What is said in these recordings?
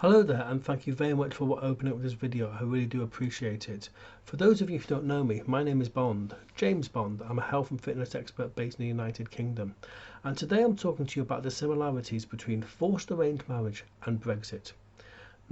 Hello there, and thank you very much for opening up this video. I really do appreciate it. For those of you who don't know me, my name is Bond, James Bond. I'm a health and fitness expert based in the United Kingdom, and today I'm talking to you about the similarities between forced arranged marriage and Brexit.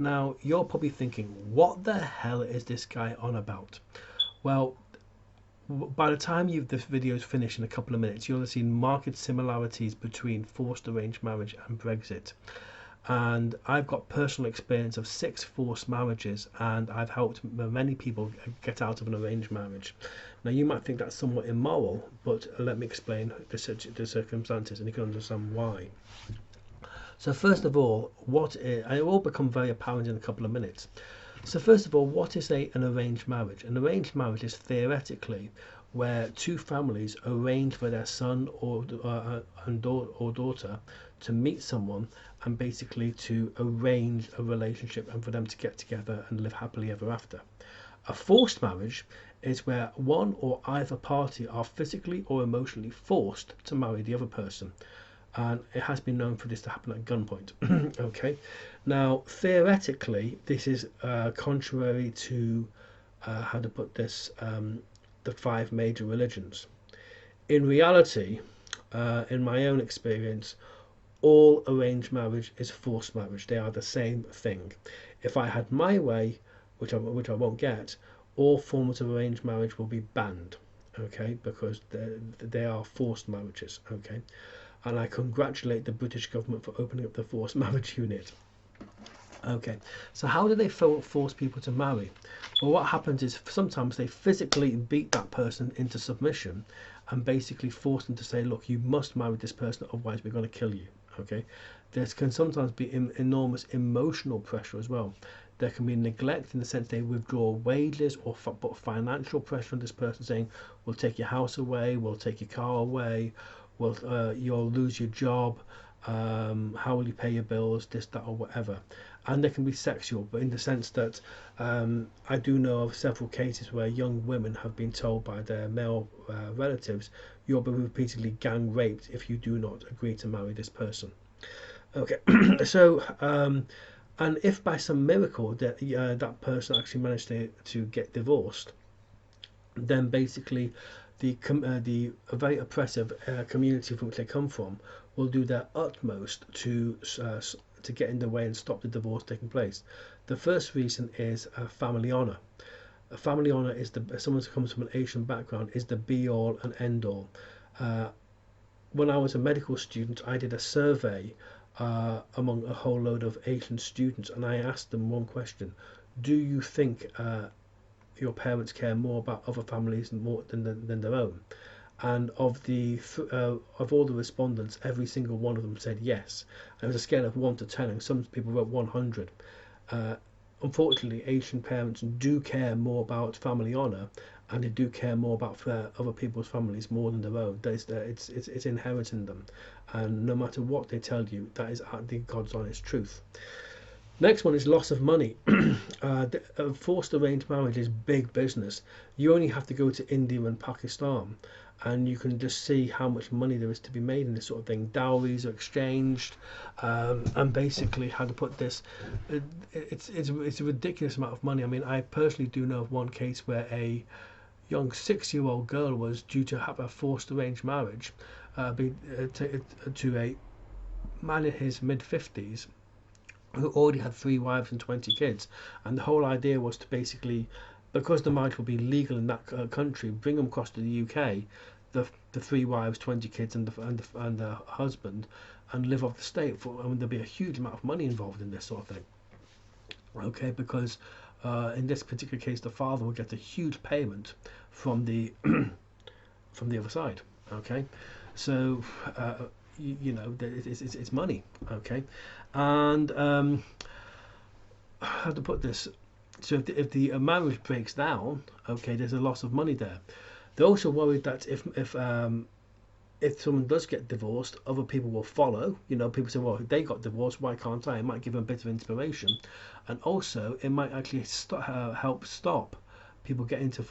Now, you're probably thinking, what the hell is this guy on about? Well, by the time this video is finished in a couple of minutes, you'll have seen marked similarities between forced arranged marriage and Brexit. And I've got personal experience of 6 forced marriages, and I've helped many people get out of an arranged marriage. Now, you might think that's somewhat immoral, but let me explain the circumstances and you can understand why. So first of all, it will become very apparent in a couple of minutes. So first of all, what is an arranged marriage? An arranged marriage is theoretically where two families arrange for their son or daughter to meet someone and basically to arrange a relationship and for them to get together and live happily ever after. A forced marriage is where one or either party are physically or emotionally forced to marry the other person, and it has been known for this to happen at gunpoint. Okay, now theoretically this is contrary to how to put this, the 5 major religions. In reality, in my own experience, all arranged marriage is forced marriage. They are the same thing. If I had my way, which I won't get, all forms of arranged marriage will be banned, okay, because they are forced marriages, okay. And I congratulate the British government for opening up the forced marriage unit. Okay, so how do they force people to marry? Well, what happens is sometimes they physically beat that person into submission and basically force them to say, look, you must marry this person, otherwise we're going to kill you. Okay, there can sometimes be enormous emotional pressure as well. There can be neglect in the sense they withdraw wages or put financial pressure on this person, saying, we'll take your house away, we'll take your car away, you'll lose your job, how will you pay your bills, this, that, or whatever. And they can be sexual, but in the sense that I do know of several cases where young women have been told by their male relatives, you'll be repeatedly gang raped if you do not agree to marry this person. Okay, so and if by some miracle that person actually managed to get divorced, then basically the very oppressive community from which they come from will do their utmost to get in the way and stop the divorce taking place. The first reason is family honor. Family honor is someone who comes from an Asian background is the be all and end all. When I was a medical student, I did a survey among a whole load of Asian students, and I asked them one question: do you think your parents care more about other families than their own? And of all the respondents, every single one of them said yes. And it was a scale of 1 to 10, and some people wrote 100. Unfortunately, Asian parents do care more about family honour, and they do care more about other people's families more than their own. It's inherent in them, and no matter what they tell you, that is the God's honest truth. Next one is loss of money. Forced arranged marriage is big business. You only have to go to India and Pakistan and you can just see how much money there is to be made in this sort of thing. Dowries are exchanged, and basically, how to put this, it's a ridiculous amount of money. I mean, I personally do know of one case where a young 6-year-old girl was due to have a forced arranged marriage to a man in his mid-50s who already had 3 wives and 20 kids, and the whole idea was to basically, because the marriage will be legal in that country, bring them across to the UK, the 3 wives, 20 kids, and the husband, and live off the state. There'll be a huge amount of money involved in this sort of thing. Okay, because in this particular case, the father will get a huge payment from the from the other side. Okay, so you know, it's money. Okay, and how to put this? So if the marriage breaks down, okay, there's a loss of money there. They're also worried that if someone does get divorced, other people will follow. You know, people say, well, they got divorced, why can't I? It might give them a bit of inspiration, and also it might actually help stop people getting into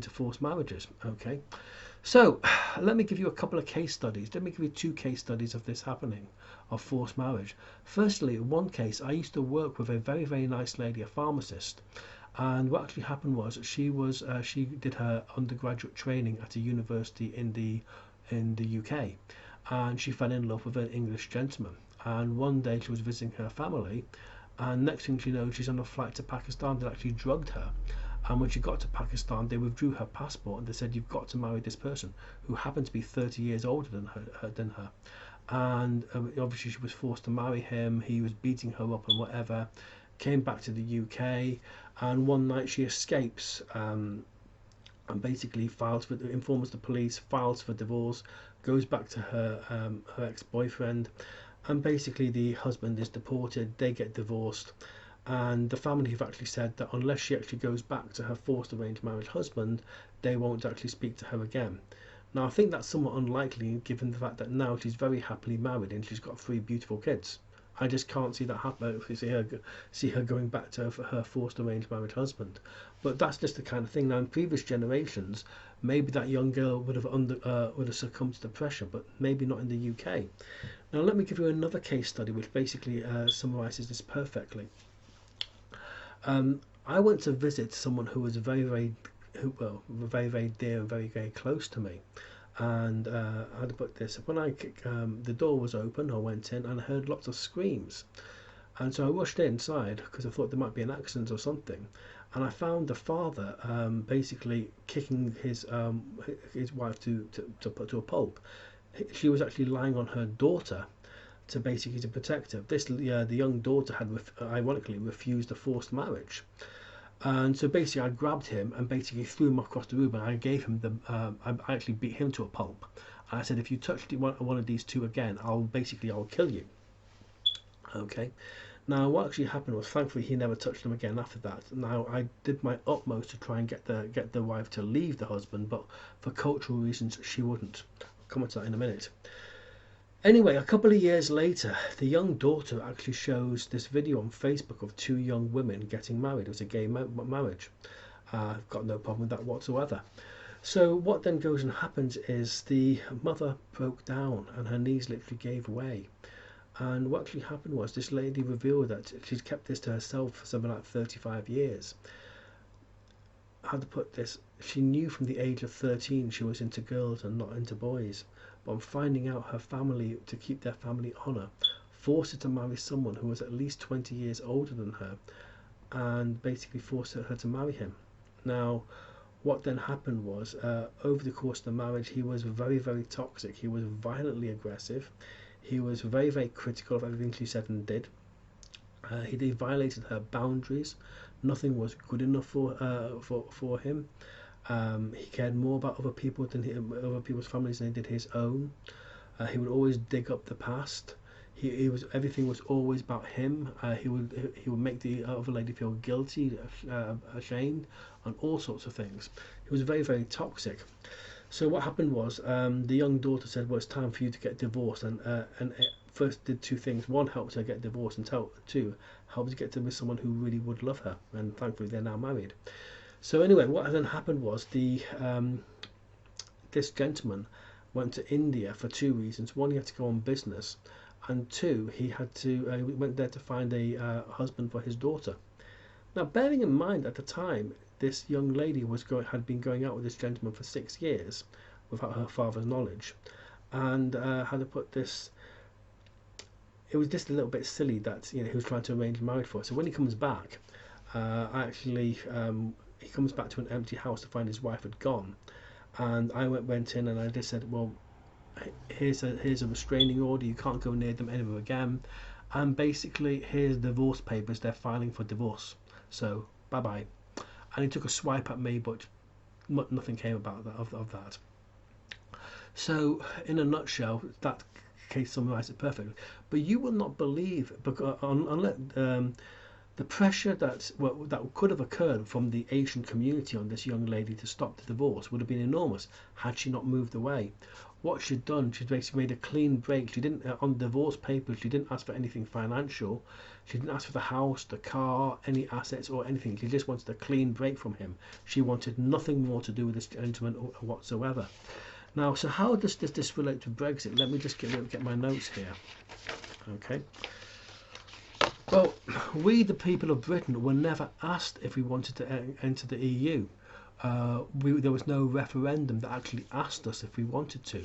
forced marriages. Okay, So let me give you a couple of case studies. Let me give you two case studies of this happening, of forced marriage. Firstly, in one case, I used to work with a very, very nice lady, a pharmacist. And what actually happened was she did her undergraduate training at a university in the UK, and she fell in love with an English gentleman. And one day she was visiting her family, and next thing she knows, she's on a flight to Pakistan. They actually drugged her. And when she got to Pakistan, they withdrew her passport and they said, "You've got to marry this person," who happened to be 30 years older than her. And obviously, she was forced to marry him. He was beating her up and whatever. Came back to the UK, and one night she escapes. And basically informs the police, files for divorce, goes back to her ex-boyfriend, and basically the husband is deported. They get divorced, and the family have actually said that unless she actually goes back to her forced arranged marriage husband, they won't actually speak to her again. Now I think that's somewhat unlikely given the fact that now she's very happily married and she's got 3 beautiful kids. I just can't see that happen. If you see her going back to her forced arranged marriage husband, but that's just the kind of thing. Now, in previous generations, maybe that young girl would have succumbed to the pressure, but maybe not in the UK. Now, let me give you another case study which basically summarises this perfectly. I went to visit someone who was very very dear and very, very close to me. And how to put this? When the door was open, I went in and I heard lots of screams. And so I rushed inside because I thought there might be an accident or something. And I found the father basically kicking his wife to a pulp. She was actually lying on her daughter to protect her. The young daughter had ironically refused a forced marriage. And so basically, I grabbed him and basically threw him across the room, and I gave him I actually beat him to a pulp. And I said, "If you touch one of these two again, I'll kill you." Okay. Now, what actually happened was, thankfully, he never touched them again after that. Now, I did my utmost to try and get the wife to leave the husband, but for cultural reasons, she wouldn't. I'll come on to that in a minute. Anyway, a couple of years later, the young daughter actually shows this video on Facebook of 2 young women getting married. It was a gay marriage. I've got no problem with that whatsoever. So what then goes and happens is the mother broke down and her knees literally gave way. And what actually happened was this lady revealed that she'd kept this to herself for something like 35 years. How to put this? She knew from the age of 13 she was into girls and not into boys. But on finding out her family, to keep their family honour, forced her to marry someone who was at least 20 years older than her, and basically forced her to marry him. Now, what then happened was, over the course of the marriage, he was very, very toxic. He was violently aggressive. He was very, very critical of everything she said and did. He violated her boundaries. Nothing was good enough for him. He cared more about other people's families than he did his own. He would always dig up the past. Everything was always about him. He would make the other lady feel guilty, ashamed, and all sorts of things. He was very, very toxic. So what happened was, the young daughter said, "Well, it's time for you to get divorced," and it first did 2 things. One, helped her get divorced, and two, helped her get to with someone who really would love her. And thankfully, they're now married. So anyway, what then happened was this gentleman went to India for 2 reasons. One, he had to go on business, and two, he went there to find a husband for his daughter. Now, bearing in mind at the time, this young lady had been going out with this gentleman for 6 years without her father's knowledge, and how to put this? It was just a little bit silly that he was trying to arrange marriage for her. So when he comes back, he comes back to an empty house to find his wife had gone, and I went in and I just said, "Well, here's a restraining order. You can't go near them ever again, and basically here's divorce papers. They're filing for divorce. So bye bye." And he took a swipe at me, but nothing came about of that. So in a nutshell, that case summarizes it perfectly. But you will not believe, because unless the pressure that could have occurred from the Asian community on this young lady to stop the divorce would have been enormous had she not moved away. What she'd done, she'd basically made a clean break. She didn't, on the divorce papers, she didn't ask for anything financial. She didn't ask for the house, the car, any assets or anything. She just wanted a clean break from him. She wanted nothing more to do with this gentleman whatsoever. Now, so how does this relate to Brexit? Let me just get my notes here. Okay. Well, we, the people of Britain, were never asked if we wanted to enter the EU. There was no referendum that actually asked us if we wanted to.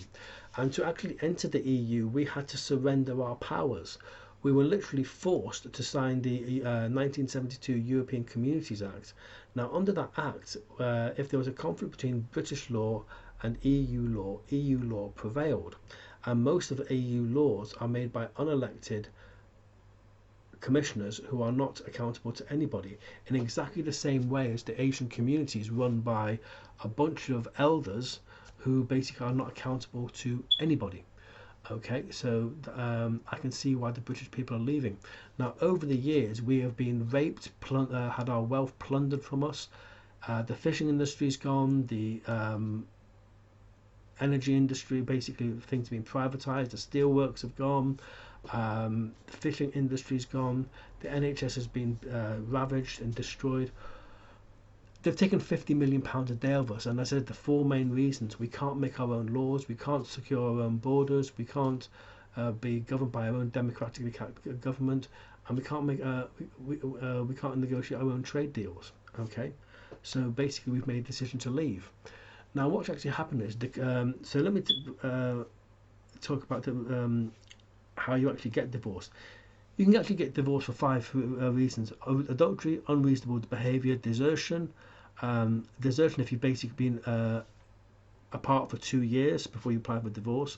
And to actually enter the EU, we had to surrender our powers. We were literally forced to sign the 1972 European Communities Act. Now, under that act, if there was a conflict between British law and EU law prevailed. And most of the EU laws are made by unelected commissioners who are not accountable to anybody, in exactly the same way as the Asian communities run by a bunch of elders who basically are not accountable to anybody. Okay, so I can see why the British people are leaving. Now, over the years, we have been raped, had our wealth plundered from us. The fishing industry's gone, the energy industry, basically things have been privatised, the steelworks have gone, the fishing industry's gone, the NHS has been ravaged and destroyed. They've taken £50 million a day of us, and I said the four main reasons: we can't make our own laws, we can't secure our own borders, we can't be governed by our own democratically government, and we can't make we can't negotiate our own trade deals. Okay, so basically we've made a decision to leave. Now, what's actually happened is, so let me talk about how you actually get divorced. You can actually get divorced for five reasons: adultery, unreasonable behaviour, desertion. Desertion if you've basically been apart for 2 years before you apply for divorce.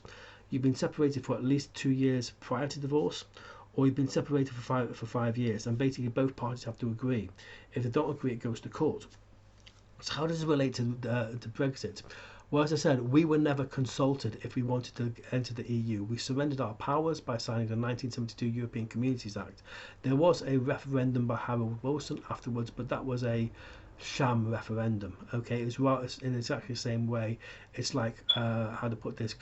You've been separated for at least 2 years prior to divorce, or you've been separated for 5 years, and basically both parties have to agree. If they don't agree, it goes to court. So how does it relate to Brexit? Well, as I said, we were never consulted if we wanted to enter the EU. We surrendered our powers by signing the 1972 European Communities Act. There was a referendum by Harold Wilson afterwards, but that was a sham referendum. Okay, it was in exactly the same way. It's like how to put this.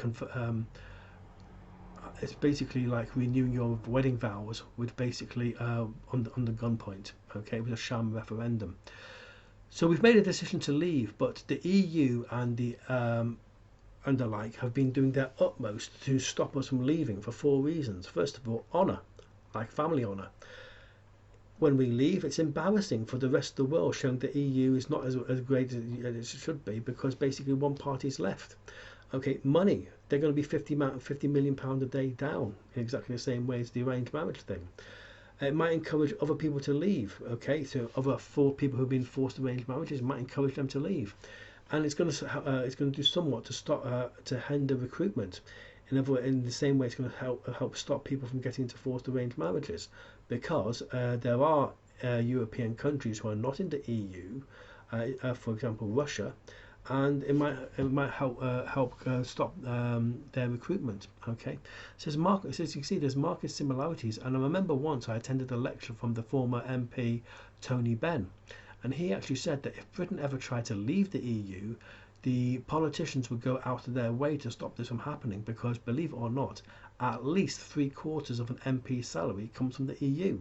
It's basically like renewing your wedding vows with basically under gunpoint. Okay, it was a sham referendum. So we've made a decision to leave, but the EU and the like have been doing their utmost to stop us from leaving for four reasons. First of all, honour, like family honour. When we leave, it's embarrassing for the rest of the world, showing the EU is not as great as it should be, because basically one party's left. Okay, money. They're going to be £50 million a day down, in exactly the same way as the arranged marriage thing. It might encourage other people to leave. Okay, so other people who've been forced arranged marriages might encourage them to leave, and it's going to do somewhat to stop to hinder recruitment. In the same way, it's going to help stop people from getting into forced arranged marriages, because there are European countries who are not in the EU, for example Russia, and it might help stop their recruitment. Okay, so as you can see, there's market similarities. And I remember once I attended a lecture from the former MP Tony Benn, and he actually said that if Britain ever tried to leave the EU, the politicians would go out of their way to stop this from happening, because believe it or not, at least 3/4 of an MP's salary comes from the EU.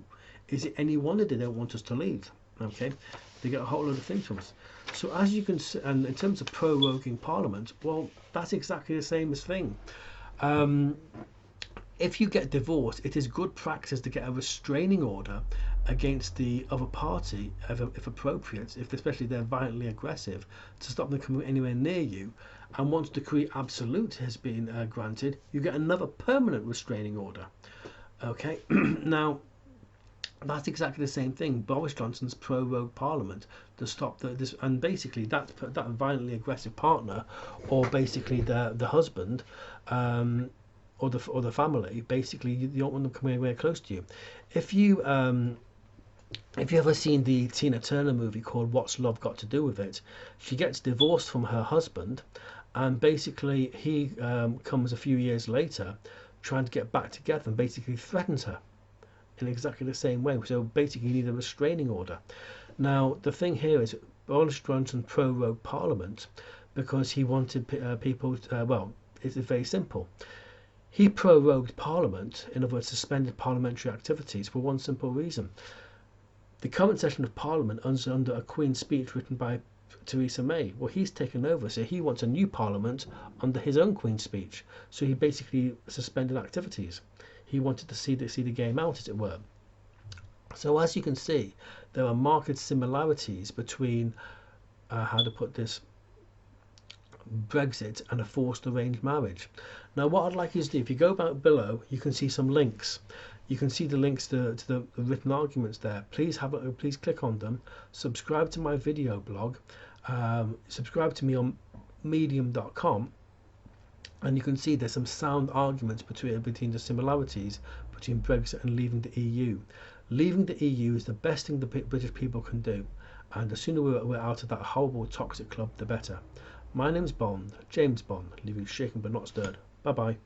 Is it any wonder they don't want us to leave? Okay, they get a whole lot of things from us. So as you can see, and in terms of proroguing Parliament, well, that's exactly the same thing. If you get divorced, it is good practice to get a restraining order against the other party, if appropriate, especially they're violently aggressive, to stop them coming anywhere near you. And once decree absolute has been granted, you get another permanent restraining order. Okay, now that's exactly the same thing. Boris Johnson's prorogue Parliament to stop this, and basically that violently aggressive partner, or basically the husband, or the family, basically you don't want them coming anywhere close to you. If you ever seen the Tina Turner movie called What's Love Got to Do with It, she gets divorced from her husband, and basically he comes a few years later trying to get back together and basically threatens her in exactly the same way. So basically you need a restraining order. Now the thing here is Boris Johnson prorogued Parliament because he wanted people well, it's very simple. He prorogued Parliament, in other words suspended parliamentary activities, for one simple reason. The current session of Parliament is under a Queen's speech written by Theresa May. Well, he's taken over, so he wants a new parliament under his own Queen's speech. So he basically suspended activities. He wanted to see the game out, as it were. So as you can see, there are marked similarities between, how to put this, Brexit and a forced arranged marriage. Now, what I'd like you to do, if you go back below, you can see some links. You can see the links to the written arguments there. Please click on them. Subscribe to my video blog. Subscribe to me on medium.com, and you can see there's some sound arguments between the similarities between Brexit and leaving the EU. Leaving the EU is the best thing the British people can do, and the sooner we're out of that horrible toxic club, the better. My name's Bond, James Bond, leaving shaken but not stirred. Bye bye.